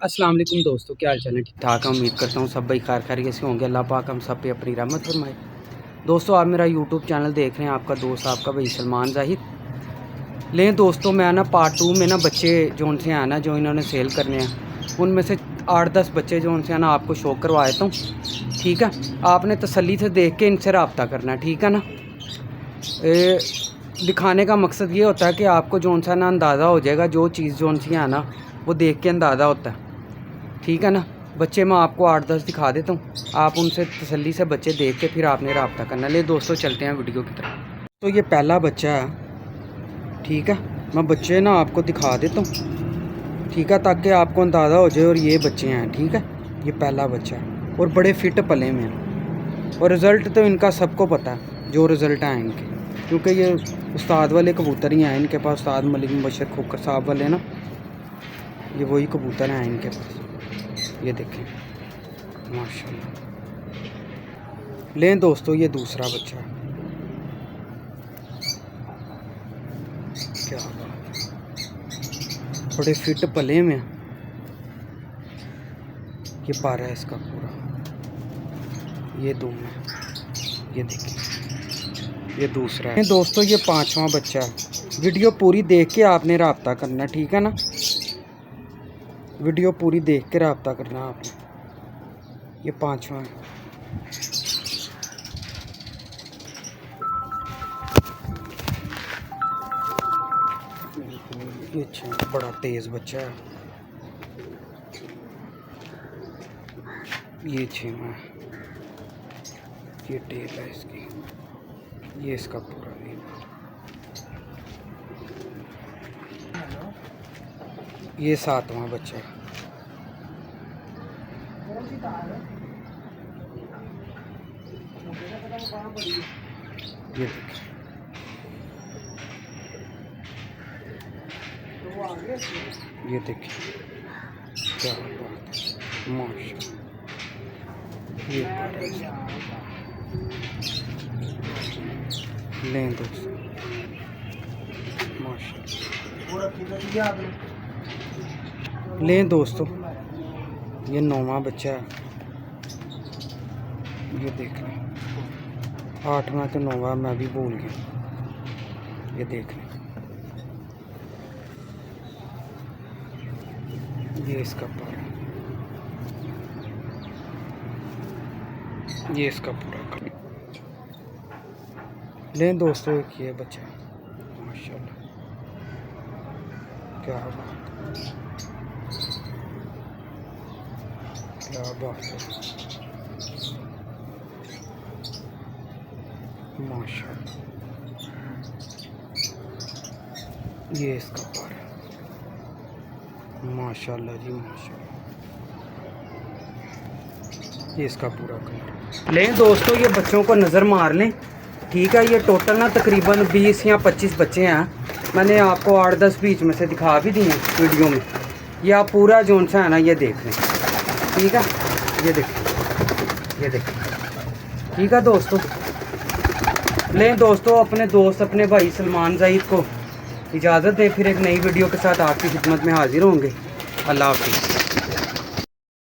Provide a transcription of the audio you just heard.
अस्सलाम वालेकुम दोस्तों, क्या हाल चाल है? ठीक ठाक है। उम्मीद करता हूँ सब भाई खैरियत से होंगे। अल्लाह पाक हम सब पे अपनी रहमत फरमाए। दोस्तों, आप मेरा यूट्यूब चैनल देख रहे हैं, आपका दोस्त आपका भाई सलमान जाहिद। लें दोस्तों, मैं ना पार्ट 2 में ना बच्चे जो उनसे हैं ना, जो इन्होंने सेल करने हैं, उनमें से 8-10 बच्चे जो उनसे है ना आपको शो करवा देता हूँ। ठीक है, आपने तसल्ली से देख के इनसे रब्ता करना है। ठीक है ना। दिखाने का मकसद ये होता है कि आपको जो सा ना अंदाज़ा हो जाएगा, जो चीज़ जो सी है ना वो देख के अंदाज़ा होता है। ठीक है ना। बच्चे मैं आपको 8-10 दिखा देता हूँ, आप उनसे तसल्ली से बच्चे देख के फिर आपने रब्ता करना। ले दोस्तों, चलते हैं वीडियो की तरफ। तो ये पहला बच्चा है। ठीक है, मैं बच्चे ना आपको दिखा देता हूँ। ठीक है, ताकि आपको अंदाज़ा हो जाए। और ये बच्चे हैं। ठीक है, ये पहला बच्चा है और बड़े फिट पले में हैं। और रिज़ल्ट तो इनका सबको पता है, जो रिज़ल्ट हैं इनके, क्योंकि ये उस्ताद वाले कबूतर ही हैं इनके पास। उस्ताद मलिक मुबशर खोकर साहब वाले ना, ये वही कबूतर हैं इनके पास। ये देखें माशाल्लाह। लें दोस्तों, ये दूसरा बच्चा है। क्या बात है, बड़े फिट पले में। ये पारा है इसका पूरा। ये दो में, ये देखिए, ये दूसरा है। दोस्तों, ये 5वां बच्चा है। वीडियो पूरी देख के आपने रब्ता करना। ठीक है ना, वीडियो पूरी देख के रब्ता करना आपने। ये 5वां है। ये अच्छा, बड़ा तेज़ बच्चा है। ये 6वां है। ये टेल है इसकी। ये इसका पूरा है। ये 7वां बच्चा है। ये देखिए, ये देखिए, क्या बात है माशाल्लाह। ये लें दोस्तों, माशाल्लाह। लें दोस्तों, ये 9वां बच्चा है। ये देख लें, 8वां तो 9वां मैं भी भूल गया। ये देख लें, ये इसका पारा, ये इसका पूरा। लें दोस्तों, एक ये बच्चा माशाल्लाह। क्या बात, क्या बात है माशाल्लाह। ये इसका पारा माशाल्लाह जी माशाल्लाह। ये इसका पूरा कलर। लें दोस्तों, ये बच्चों को नज़र मार लें। ठीक है, ये टोटल ना तकरीबन 20 या 25 बच्चे हैं। मैंने आपको 8-10 बीच में से दिखा भी दिए वीडियो में। ये आप पूरा जोन सा है ना ये देख लें। ठीक है, ये देखें, ये देखें। ठीक है दोस्तों। लें दोस्तों, अपने दोस्त अपने भाई सलमान जाहिद को इजाज़त दें। फिर एक नई वीडियो के साथ आपकी खिदमत में हाजिर होंगे। अल्लाह हाफ़िज़।